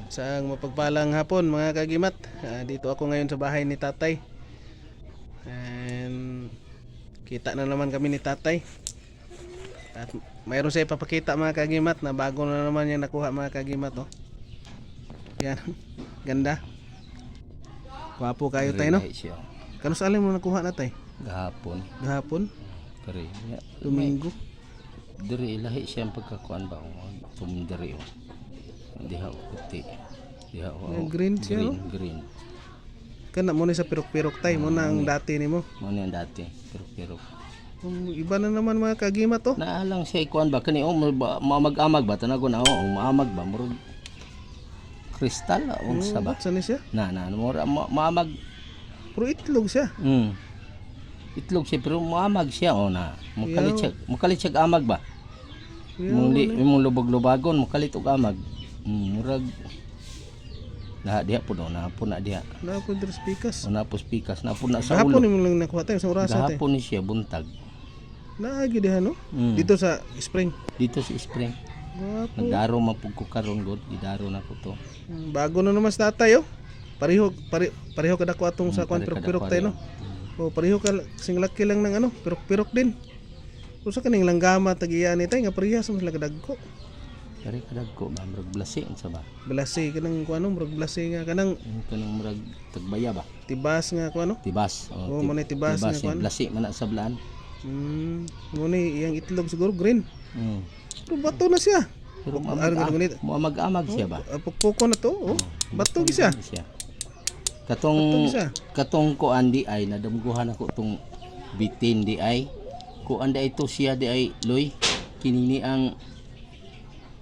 Sa mapagpalang hapon mga kagimat. Dito ako ngayon sa bahay ni tatay. And kita na naman kami ni tatay. At mayroon siya ipapakita mga kagimat na bago na naman yung nakuha mga kagimat. Oh. Yan. Ganda. Gwapo kayo tayo no? Kano sa alin mo nakuha na tay? Gahapon. Gahapon? Kari. Domingo. Diri lahi siya ang pagkakuan ba? Tumdiri o. Diha puti. Diha o. Green siya no? Green. Kana mo ni sa pirok-pirok tay. Mo na ang dati ni mo. Mo na ang dati. Pirok-pirok. Iba na naman mga kagimat to. Naalang siya ikuan ba? Kani o mamag-amag ba? Tanago na o. Maamag ba? Murag kristal o sa ba? Saan siya? Mura maamag. Pero itlog siya. Itlog siya pero maamag siya o na. Mukalit siya amag ba? Mong lubog-lubagon mukalit og amag. Murag lahat diha po na po na diha. Na po dres pikas. Na po pikas na po na sa ulo. Gahapon ni mo lang nakuha tayo sa oras tayo. Gahapon ni siya buntag. Naagi diha no? Dito sa spring. Dito sa spring. Nagdaro mapug ko karon god, gidaro na ko to. Bago na naman sa tatay oh. Pareho kada ko atong sa kwan pirok-pirok tayo no. O pareho ka sing laki lang ng ano, pirok-pirok din. Usa kaning langgama tagiya ni tay nga parehas mas lagadagko. Kari kadagko ba murag blasi unsa ba? Blasi kanang kuno murag blasi nga kanang murag tagbaya ba? Tibas nga kuno? Tibas. Oh, mo ni tibas nga kuno. Blasi man na sa blaan. Mo ni iyang itlog siguro green. Pero bato na siya. Pero mag-amag siya ba? Pukpuko na to, oh. Bato gi siya. Katong kuan di ay nadamguhan ako tong bitin di ay kuan di ay to siya di ay loy kinini ang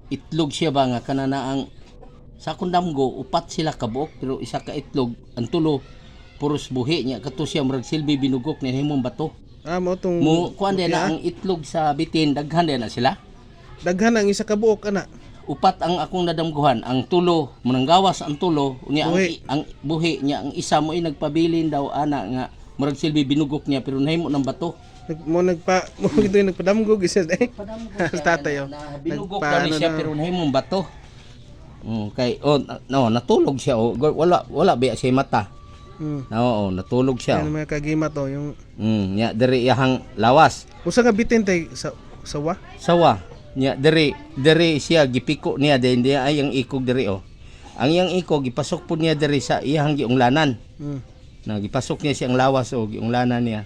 itlog siya ba nga kanana ang sa akong damgo upat sila kabuok pero isa ka itlog ang tulo puros buhi niya kato siya murag silbi binugok ni himong bato. Mo tong kuan di na ang itlog sa bitin daghan di na sila. Daghan ang isa ka buok ana. Upat ang akong nadamguhan, ang tulo, mananggawas ang tulo, unya ang buhi niya, ang isa mo ay nagpabilin daw ana nga murag silbi binugok niya pero nahimo ng bato. Mo ito yung nagpadamgog isa eh. Tatay yo. Binugok daw ni siya pero nahimo ng bato. Kay natulog siya wala ba siya mata. Oo, natulog siya. Yan mga kagimat to yung nya diri iyang lawas. Usa nga bitin tay sawa? Sawa. Nya diri siya gipiko niya din diya ay ang ikog diri o. Ang iyang ikog gipasok po niya diri sa iyang giunglanan. Na gipasok niya siyang lawas o giunglanan niya.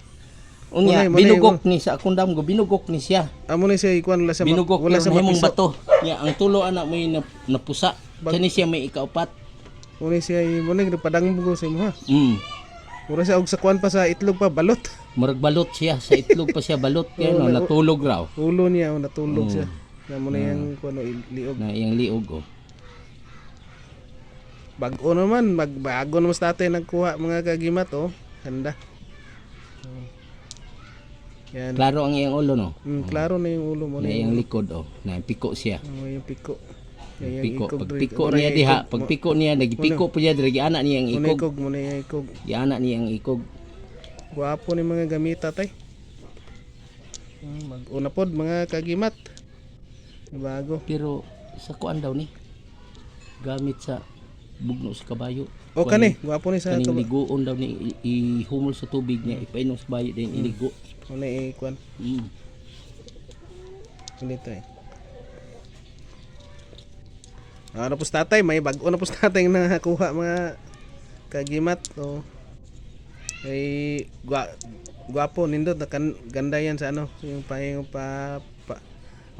Unya binugok ni sa akong damgo binugok ni siya. Amo ni siya ikuan wala sa binugok wala sa himong bato. Nya ang tulo ana mo napusa. Kani siya may ikaupat. Uni siya mo ni padanggo sa imo ha. Mura siya og sa kuan pa sa itlog pa balot. Murag balot siya sa itlog pa siya balot kay natulog raw. Ulo niya natulog siya. Na mo na yang kuno liog. Na iyang liog o. Bago naman, magbago naman sa tatay nagkuha mga kagimat oh. Handa. Yan. Klaro ang iyang ulo no. Klaro na yung ulo mo na iyang likod oh. Na piko siya. Yung piko. Piko. Pagpiko niya diha, pagpiko niya nagipiko po niya diri ana niya ang ikog. Mo na yung ikog. Giana niya ang ikog. Guwapo ni mga gamita tay. Mag-una pod mga kagimat. Bago. Pero sa kuan daw ni gamit sa bugno sa kabayo. O kani, guwapo ni sa kaning liguon daw ni ihumol sa tubig niya ipainom sa bayo din iligo. Ano kuan? Ganito eh. Ano po tatay, may bago na po tatay na nakuha mga kagimat. O ay guwapo nindot ganda yan sa ano yung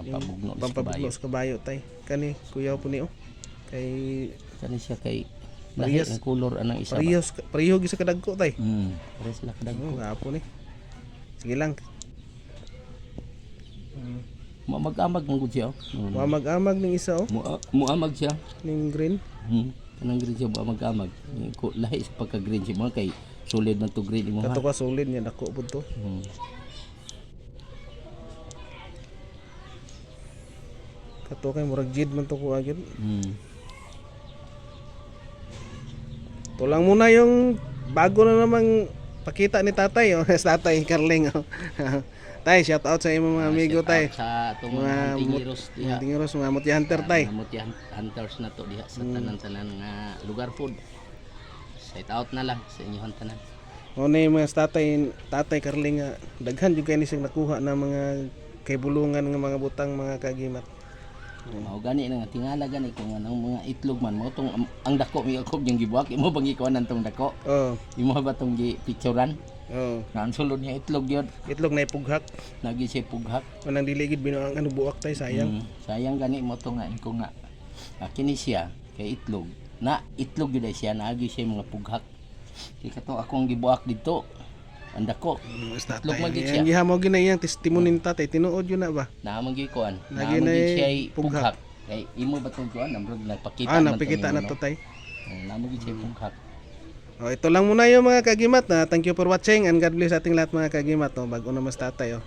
pampabugno sa kabayo tay kani kuya po niyo kay kani siya kay lahi ang color anang isa pareho gisa kadagko tay pareho sila kadagko guwapo ni sige lang mag-amag man gud siya mag-amag ning isa muamag siya ning green kanang green siya mag-amag lahi sa pagka green siya mga kay solid man to green mo ha. Kato ka solid niya dako pud to. Kato kay murag jid man to ko agad. To lang muna yung bago na namang pakita ni tatay oh. Tatay Carling oh. Tay, shout out sa imong mga amigo Shout tay. out sa atong Mga mga tingiros diha. Mga tingiros, mga mutya hunter tay. Mga mutya hunters na to diha sa tanan-tanan nga lugar pod. Shout out na lang sa inyong tanan. O na yung mga tatay Carling nga daghan jud kay ni siyang nakuha na mga kay bulungan nga mga butang mga kagimat. Mao gani na nga tingala gani kung anong mga itlog man mo tong ang dako mi ako yung gibuak imo bang ikuan tong dako. Oh, Imo ba tong gi-picturean? oh. Nga ang sulod niya itlog yun. Itlog na ipughak. Nagi siya pughak. Manang dili gid binuang ano buak tay sayang. Sayang gani mo to nga ko nga. Kini siya kay itlog. Na itlog gyud ay siya naagi siya mga pughak. Kay kato akong gibuak dito. Ang dako. Basta Itlog man tay. gid siya. Ang gihamo gyud na iyang testimony ni tatay tinuod yun na ba? Naamang gyud kuan. Lagi Naamang na gyud siya pughak. pughak. Kay imo ba tong kuan amrog nagpakita Ah, man napikita to na nimo, to tay. Naamang gyud siya pughak. Oh, ito lang muna yung mga kagimat na thank you for watching and God bless ating lahat mga kagimat. Oh, bago na mas tatay oh.